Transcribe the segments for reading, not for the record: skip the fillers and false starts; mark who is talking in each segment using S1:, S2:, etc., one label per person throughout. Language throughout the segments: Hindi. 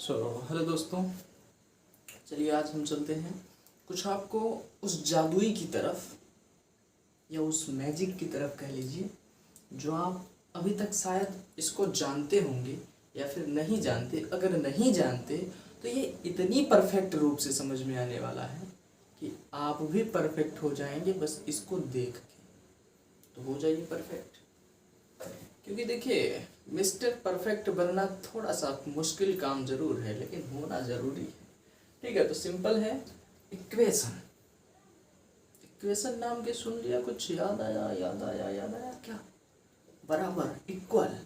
S1: हेलो दोस्तों, चलिए आज हम चलते हैं कुछ आपको उस जादुई की तरफ या उस मैजिक की तरफ कह लीजिए, जो आप अभी तक शायद इसको जानते होंगे या फिर नहीं जानते। अगर नहीं जानते तो ये इतनी परफेक्ट रूप से समझ में आने वाला है कि आप भी परफेक्ट हो जाएंगे बस इसको देख के। तो हो जाइए परफेक्ट, क्योंकि देखिए मिस्टर परफेक्ट बनना थोड़ा सा मुश्किल काम जरूर है, लेकिन होना जरूरी है। ठीक है, तो सिंपल है। इक्वेशन इक्वेशन नाम के सुन लिया, कुछ याद आया क्या? बराबर, इक्वल,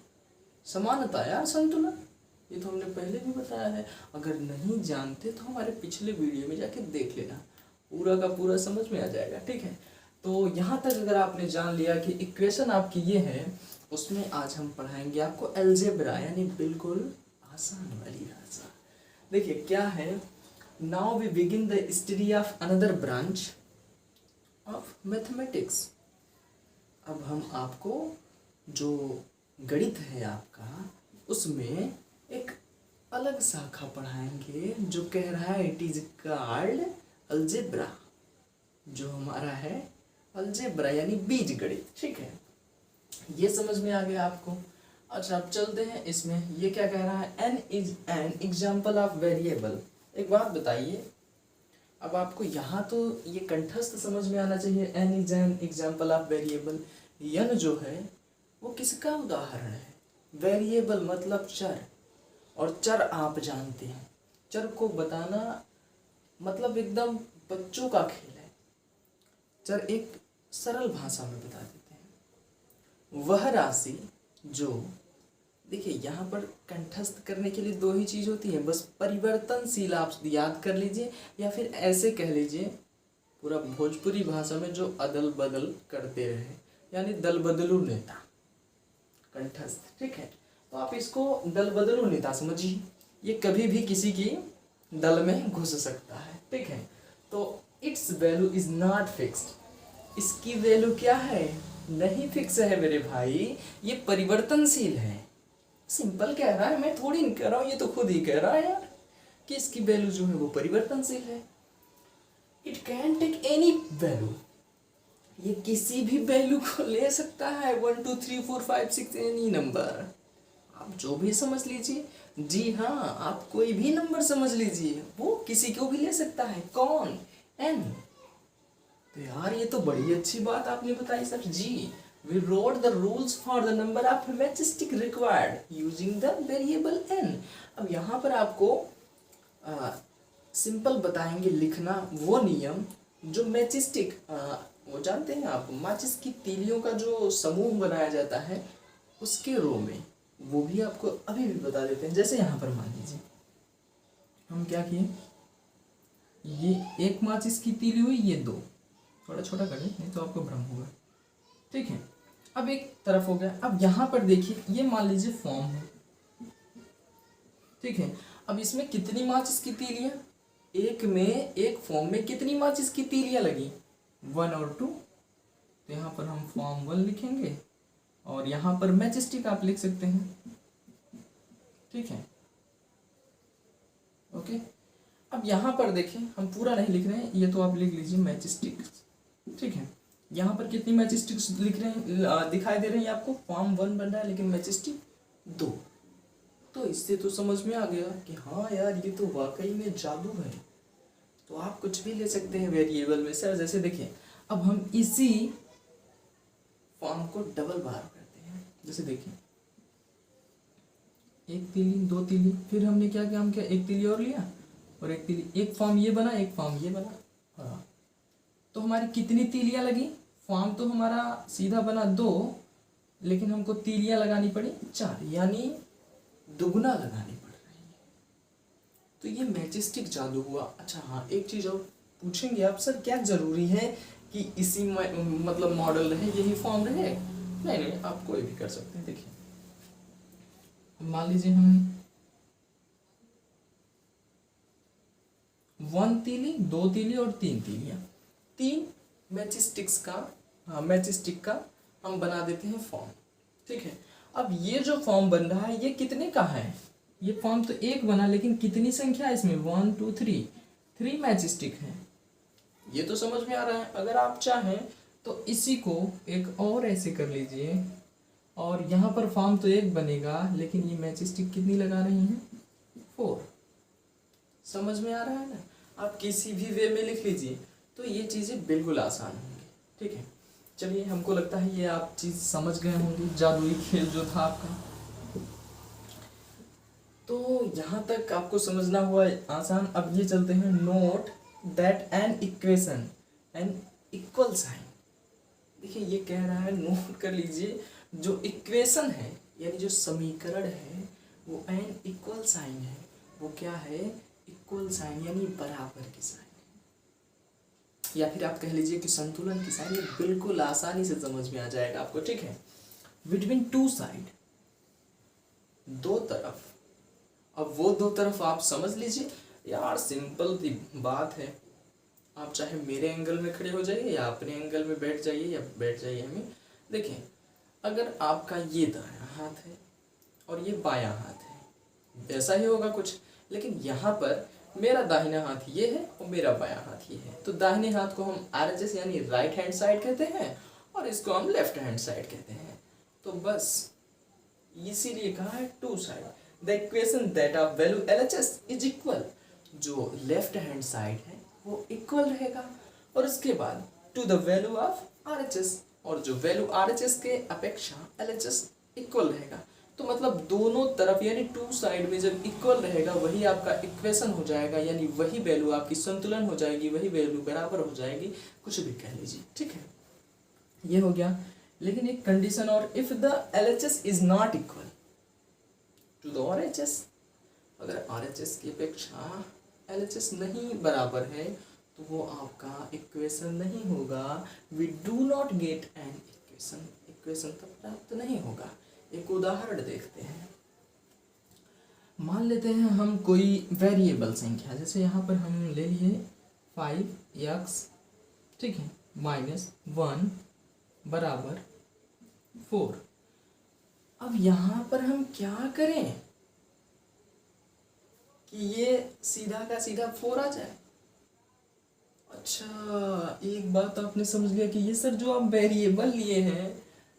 S1: समानता यार, संतुलन। ये तो हमने पहले भी बताया है। अगर नहीं जानते तो हमारे पिछले वीडियो में जाके देख लेना, पूरा का पूरा समझ में आ जाएगा। ठीक है, तो यहाँ तक अगर आपने जान लिया कि इक्वेशन आपकी ये है, उसमें आज हम पढ़ाएंगे आपको अलजेब्रा, यानी बिल्कुल आसान वाली भाषा। देखिए क्या है, now we begin the study of another branch of mathematics. अब हम आपको जो गणित है आपका, उसमें एक अलग शाखा पढ़ाएंगे जो कह रहा है इट इज कॉल्ड अलजेब्रा, जो हमारा है अलजेब्रा यानी बीज गणित। ठीक है, ये समझ में आ गया आपको। अच्छा, अब चलते हैं इसमें। ये क्या कह रहा है, n is an example of variable. एक बात बताइए, अब आपको यहाँ तो ये कंठस्थ समझ में आना चाहिए, n is an example of variable. n जो है वो किसका उदाहरण है? वेरिएबल मतलब चर, और चर आप जानते हैं, चर को बताना मतलब एकदम बच्चों का खेल है। चर एक सरल भाषा में बता देते हैं, वह राशि जो, देखिए यहाँ पर कंठस्थ करने के लिए दो ही चीज होती है, बस परिवर्तनशील आप याद कर लीजिए, या फिर ऐसे कह लीजिए पूरा भोजपुरी भाषा में, जो अदल बदल करते रहे, यानी दल बदलू नेता, कंठस्थ। ठीक है, तो आप इसको दल बदलू नेता समझिए, ये कभी भी किसी की दल में घुस सकता है। ठीक है, तो it's value is not fixed, इसकी वैल्यू क्या है? नहीं फिक्स है मेरे भाई, ये परिवर्तनशील है। सिंपल कह रहा है, मैं थोड़ी नहीं कह रहा हूं, ये तो खुद ही कह रहा है यार कि इसकी वैल्यू जो है वो परिवर्तनशील है। It can take any value, ये किसी भी वैल्यू को ले सकता है, 1 2 3 4 5 6 एनी नंबर, आप जो भी समझ लीजिए। जी हाँ, आप कोई भी नंबर समझ लीजिए, वो किसी को भी ले सकता है। कौन? एन। तो यार ये तो बड़ी अच्छी बात आपने बताई sir ji. We wrote the rules for the number of matchstick required using the variable n। अब यहाँ पर आपको सिंपल बताएंगे लिखना वो नियम जो मैचस्टिक, वो जानते हैं आप, माचिस की तीलियों का जो समूह बनाया जाता है उसके रो में, वो भी आपको अभी भी बता देते हैं। जैसे यहाँ पर मान लीजिए हम क्या किए, ये एक माचिस की तीली हुई, ये दो, थोड़ा छोटा कर नहीं तो आपको भ्रम होगा। ठीक है, अब एक तरफ हो गया। अब यहाँ पर देखिए, ये मान लीजिए फॉर्म है। ठीक है, अब इसमें कितनी माचिस की तीलियां, एक में, एक फॉर्म में कितनी माचिस की तीलियां लगी? 1 और 2। तो यहाँ पर हम फॉर्म 1 लिखेंगे, और यहाँ पर मैचस्टिक आप लिख सकते हैं। ठीक है, ओके। अब यहाँ पर देखें, हम पूरा नहीं लिख रहे हैं, ये तो आप लिख लीजिए मैचस्टिक। ठीक है, यहाँ पर कितनी मैचस्टिक्स लिख रहे हैं, दिखाई दे रही है आपको, फॉर्म 1 बन रहा है लेकिन मैचस्टिक 2। तो इससे तो समझ में आ गया कि हाँ यार ये तो वाकई में जादू है। तो आप कुछ भी ले सकते हैं वेरिएबल में सर। जैसे देखिए, अब हम इसी फॉर्म को डबल बार करते हैं। जैसे देखिए, एक तीली, दो तीली, फिर हमने क्या किया, हम क्या एक तीली और लिया, और एक तीली, एक फॉर्म ये बना, एक फॉर्म ये बना। हाँ, तो हमारी कितनी तीलियां लगी? फॉर्म तो हमारा सीधा बना 2, लेकिन हमको तीलियां लगानी पड़ी 4, यानी दुगुना लगानी पड़ रही है। तो ये मैचस्टिक जादू हुआ। अच्छा हाँ, एक चीज और पूछेंगे आप, सर क्या जरूरी है कि इसी मतलब मॉडल रहे, यही फॉर्म रहे? नहीं नहीं, आप कोई भी कर सकते हैं। देखिए मान लीजिए हम 1 तीली, 2 तीली और 3 तीलियां, 3 मैचस्टिक्स का, हाँ मैचस्टिक का हम बना देते हैं फॉर्म। ठीक है, अब ये जो फॉर्म बन रहा है ये कितने का है? ये फॉर्म तो एक बना, लेकिन कितनी संख्या है इसमें, 1 2 3, 3 मैच स्टिक हैं। ये तो समझ में आ रहा है। अगर आप चाहें तो इसी को एक और ऐसे कर लीजिए, और यहाँ पर फॉर्म तो एक बनेगा, लेकिन ये मैच स्टिक कितनी लगा रही हैं, 4। समझ में आ रहा है ना। आप किसी भी वे में लिख लीजिए, तो ये चीज़ें बिल्कुल आसान होंगी। ठीक है, चलिए, हमको लगता है ये आप चीज़ समझ गए होंगे, जादुई खेल जो था आपका। तो यहाँ तक आपको समझना हुआ आसान। अब ये चलते हैं, note that an equation an equal sign. देखिए ये कह रहा है, नोट कर लीजिए, जो इक्वेशन है यानी जो समीकरण है वो एन इक्वल साइन है। वो क्या है, इक्वल साइन यानी बराबर की साइन, या फिर आप कह लीजिए कि संतुलन की साइन। ये बिल्कुल आसानी से समझ में आ जाएगा आपको। ठीक है, बिटवीन टू साइड, दो तरफ। अब वो दो तरफ आप समझ लीजिए यार, सिंपल सी बात है। आप चाहे मेरे एंगल में खड़े हो जाइए या अपने एंगल में बैठ जाइए या बैठ जाइए हमें। देखें, अगर आपका ये दायां हाथ है और ये बायां हाथ है, ऐसा ही होगा कुछ। लेकिन यहाँ पर मेरा दाहिना हाथ ये है और मेरा बायां हाथ ये है, तो दाहिने हाथ को हम RHS यानी राइट हैंड साइड कहते हैं, और इसको हम लेफ्ट हैंड साइड कहते हैं। तो बस इसीलिए कहा है two side. The equation that of value LHS is equal, जो लेफ्ट हैंड साइड है वो इक्वल रहेगा, और उसके बाद to the value of RHS, और जो वैल्यू RHS के अपेक्षा LHS इक्वल रहेगा। तो मतलब दोनों तरफ यानी टू साइड में जब इक्वल रहेगा वही आपका इक्वेशन हो जाएगा, यानी वही वैल्यू आपकी संतुलन हो जाएगी, वही वैल्यू बराबर हो जाएगी, कुछ भी कह लीजिए। ठीक है, ये हो गया। लेकिन एक कंडीशन और, if the LHS is not equal to the RHS, अगर RHS की अपेक्षा LHS नहीं बराबर है तो वो आपका इक्वेशन नहीं होगा। We do not get an equation, equation तब प्राप्त नहीं होगा। एक उदाहरण देखते हैं। मान लेते हैं हम कोई वेरिएबल संख्या, जैसे यहाँ पर हम ले लिए 5x, ठीक है, -1 बराबर 4। अब यहाँ पर हम क्या करें कि ये सीधा का सीधा 4 आ जाए। अच्छा, एक बात आपने समझ लिया कि ये सर जो आप वेरिएबल लिए हैं,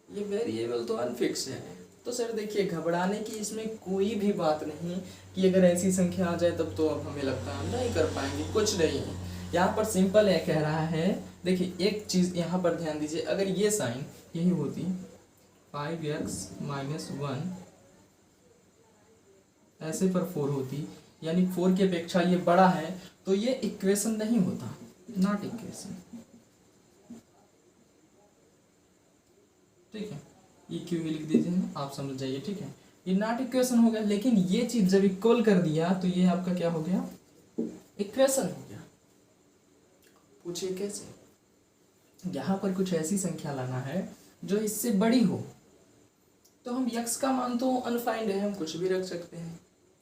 S1: ये वेरिएबल तो अनफिक्स है। तो सर देखिए, घबराने की इसमें कोई भी बात नहीं कि अगर ऐसी संख्या आ जाए तब तो अब हमें लगता है हम नहीं कर पाएंगे, कुछ नहीं है। यहाँ पर सिंपल है, कह रहा है। देखिए एक चीज़ यहाँ पर ध्यान दीजिए, अगर ये साइन यही होती 5x - 1 ऐसे पर 4 होती, यानी 4 की अपेक्षा ये बड़ा है, तो ये इक्वेशन नहीं होता, नॉट इक्वेशन। ठीक है, ये क्यों भी लिख दीजिए, आप समझ जाइए। ठीक है, ये नॉट इक्वेशन हो गया। लेकिन ये चीज जब इक्वल कर दिया तो ये आपका क्या हो गया, इक्वेशन हो गया। पूछिए कैसे। यहाँ पर कुछ ऐसी संख्या लाना है जो इससे बड़ी हो, तो हम x का मान तो अनफाइंड है, हम कुछ भी रख सकते हैं।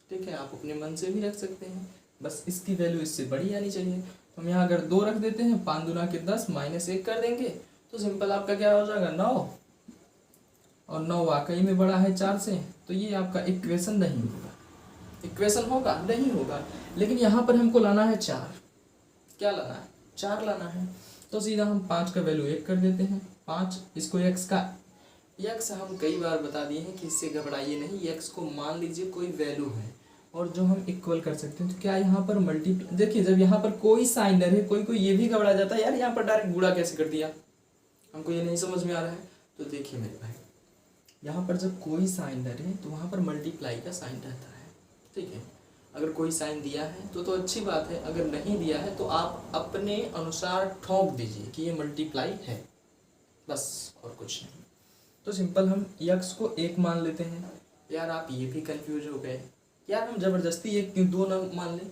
S1: ठीक है, आप अपने मन से भी रख सकते हैं, बस इसकी वैल्यू इससे बड़ी आनी चाहिए। तो हम यहाँ अगर 2 रख देते हैं, 5 दूना के 10 -1 कर देंगे, तो सिंपल आपका क्या हो जाएगा 9, और 9 वाकई में बड़ा है 4 से, तो ये आपका इक्वेशन नहीं होगा। इक्वेशन होगा नहीं होगा। लेकिन यहाँ पर हमको लाना है 4, क्या लाना है, 4 लाना है। तो सीधा हम 5 का वैल्यू 1 कर देते हैं, 5 इसको x का, x हम कई बार बता दिए हैं कि इससे घबराइए नहीं, x को मान लीजिए कोई वैल्यू है और जो हम इक्वल कर सकते हैं। तो क्या यहाँ पर मल्टीप्लाई, देखिए जब यहाँ पर कोई साइन है, कोई ये भी घबरा जाता है यार यहाँ पर डायरेक्ट गुणा कैसे कर दिया, हमको ये नहीं समझ में आ रहा है। तो देखिए मेरे भाई, यहाँ पर जब कोई साइन है तो वहाँ पर मल्टीप्लाई का साइन रहता है। ठीक है, अगर कोई साइन दिया है तो अच्छी बात है, अगर नहीं दिया है तो आप अपने अनुसार ठोक दीजिए कि ये मल्टीप्लाई है, बस और कुछ नहीं। तो सिंपल हम x को 1 मान लेते हैं। यार आप ये भी कंफ्यूज हो गए, यार हम ज़बरदस्ती 1 क्यों 2 न मान लें,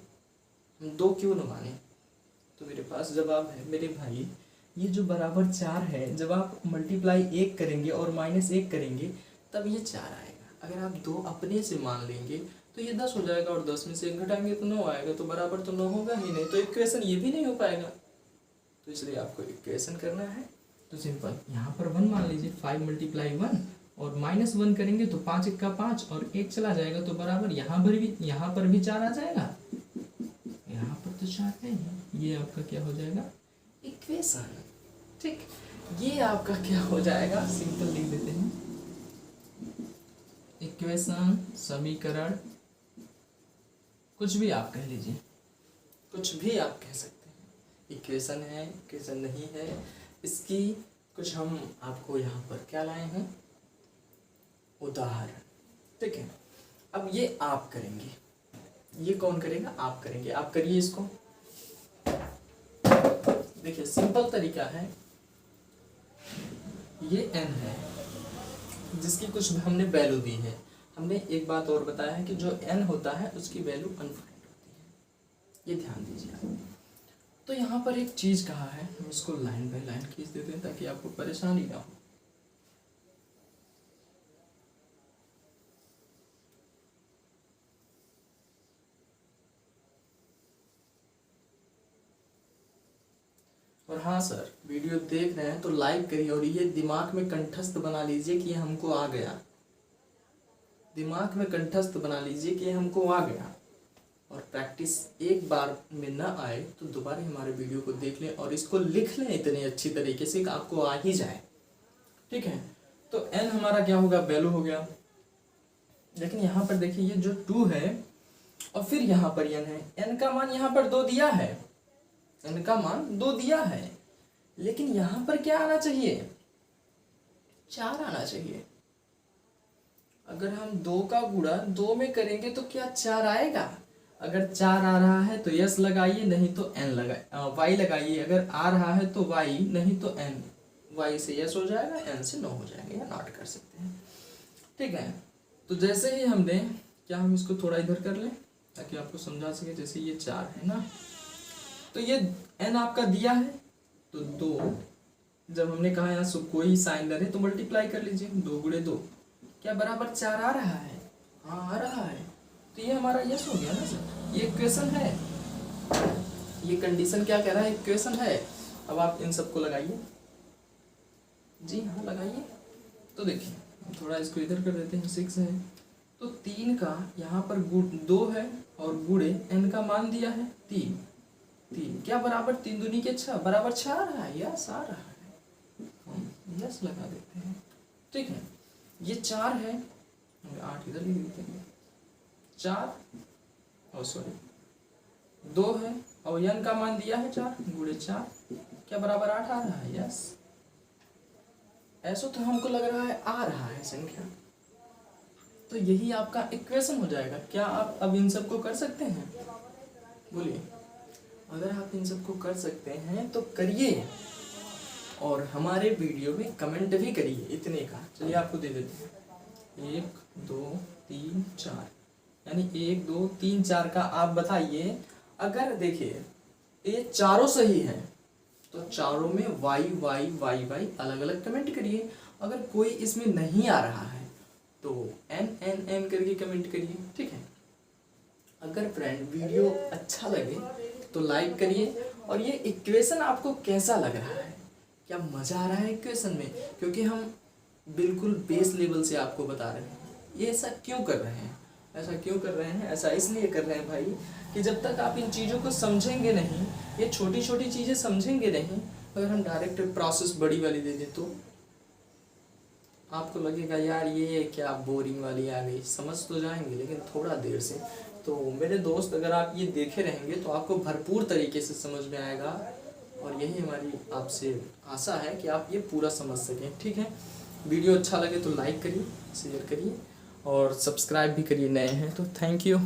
S1: हम 2 क्यों न माने। तो मेरे पास जवाब है मेरे भाई, ये जो बराबर 4 है, जब आप मल्टीप्लाई 1 करेंगे और -1 करेंगे तब ये 4 आएगा। अगर आप 2 अपने से मान लेंगे तो ये 10 हो जाएगा, और 10 में से 1 घटाएंगे तो 9 आएगा, तो बराबर तो 9 होगा ही नहीं, तो इक्वेशन ये भी नहीं हो पाएगा। तो इसलिए आपको इक्वेशन करना है, तो सिंपल यहाँ पर 1 मान लीजिए, 5 × 1 और -1 करेंगे तो 5 × 5 और 1 चला जाएगा तो बराबर यहाँ पर भी 4 आ जाएगा, यहाँ पर तो 4 है ही। ये आपका क्या हो जाएगा, इक्वेशन। ठीक, ये आपका क्या हो जाएगा, सिंपल लिख देते हैं, इक्वेशन, समीकरण, कुछ भी आप कह लीजिए, कुछ भी आप कह सकते हैं। इक्वेशन है, इक्वेशन नहीं है, इसकी कुछ हम आपको यहाँ पर क्या लाए हैं, उदाहरण। ठीक है, अब ये आप करेंगे, ये कौन करेगा, आप करेंगे। आप करिए इसको। देखिए सिंपल तरीका है, ये n है जिसकी कुछ हमने वैल्यू दी है। हमने एक बात और बताया है कि जो n होता है उसकी वैल्यू अनफाइंड होती है, ये ध्यान दीजिए आप। तो यहाँ पर एक चीज कहा है, हम इसको लाइन बाय लाइन खींच देते हैं ताकि आपको परेशानी ना हो। और हाँ सर, वीडियो देख रहे हैं तो लाइक करिए और ये दिमाग में कंठस्थ बना लीजिए कि हमको आ गया, दिमाग में कंठस्थ बना लीजिए कि हमको आ गया। और प्रैक्टिस एक बार में ना आए तो दोबारा हमारे वीडियो को देख लें और इसको लिख लें इतनी अच्छी तरीके से कि आपको आ ही जाए। ठीक है, तो n हमारा क्या होगा, वैल्यू हो गया। लेकिन यहाँ पर देखिए ये जो 2 है और फिर यहाँ पर n है, n का मान यहाँ पर 2 दिया है, n का मान 2 दिया है, लेकिन यहाँ पर क्या आना चाहिए, 4 आना चाहिए। अगर हम 2 का गुणा 2 में करेंगे तो क्या 4 आएगा? अगर 4 आ रहा है तो यस लगाइए, नहीं तो n लगाइए, y लगाइए। अगर आ रहा है तो y, नहीं तो n। y से यस हो जाएगा, n से नो हो जाएगा, या नॉट कर सकते हैं। ठीक है, तो जैसे ही हमने, क्या हम इसको थोड़ा इधर कर लें ताकि आपको समझा सके। जैसे ये 4 है ना, तो ये n आपका दिया है तो 2, जब हमने कहा यहाँ कोई साइन न रहे तो मल्टीप्लाई कर लीजिए, 2 × 2 क्या बराबर 4 आ रहा है? हाँ आ रहा है, तो ये हमारा यस हो गया ना सर, ये इक्वेशन है, ये कंडीशन क्या कह रहा है, इक्वेशन है। अब आप इन सबको लगाइए, जी हाँ लगाइए। तो देखिए थोड़ा इसको इधर कर देते हैं, 6 है तो 3 का यहाँ पर 2 है और गुणे n का मान दिया है 3, क्या बराबर 3 दूनी के 6 बराबर 6 आ रहा है, यस आ रहा है, हम यस लगा देते हैं। ठीक है, ये 4 है, 8 इधर लिख देते हैं, 4 और सॉरी 2 है और n का मान दिया है 4 गुणे 4 क्या बराबर 8 आ रहा है, यस। ऐसा तो हमको लग रहा है आ रहा है संख्या, तो यही आपका इक्वेशन हो जाएगा। क्या आप अब इन सबको कर सकते हैं, बोलिए। अगर आप इन सबको कर सकते हैं तो करिए और हमारे वीडियो में कमेंट भी करिए इतने का। चलिए आपको दे देते हैं, 1 2 3 4, यानी 1 2 3 4 का आप बताइए। अगर देखिए ये चारों सही है तो चारों में y y y y अलग अलग कमेंट करिए। अगर कोई इसमें नहीं आ रहा है तो n n n करके कमेंट करिए। ठीक है, अगर फ्रेंड वीडियो अच्छा लगे तो लाइक करिए। और ये इक्वेशन आपको कैसा लग रहा है, क्या मज़ा आ रहा है इक्वेशन में? क्योंकि हम बिल्कुल बेस लेवल से आपको बता रहे हैं। ये ऐसा क्यों कर रहे हैं, ऐसा क्यों कर रहे हैं? ऐसा इसलिए कर रहे हैं भाई कि जब तक आप इन चीज़ों को समझेंगे नहीं, ये छोटी छोटी चीज़ें समझेंगे नहीं, अगर हम डायरेक्ट प्रोसेस बड़ी वाली दे दें तो आपको लगेगा यार ये क्या बोरिंग वाली आ गई। समझ तो जाएंगे लेकिन थोड़ा देर से। तो मेरे दोस्त, अगर आप ये देखे रहेंगे तो आपको भरपूर तरीके से समझ में आएगा और यही हमारी आपसे आशा है कि आप ये पूरा समझ सकें। ठीक है, वीडियो अच्छा लगे तो लाइक करिए, शेयर करिए और सब्सक्राइब भी करिए, नए हैं तो। Thank you.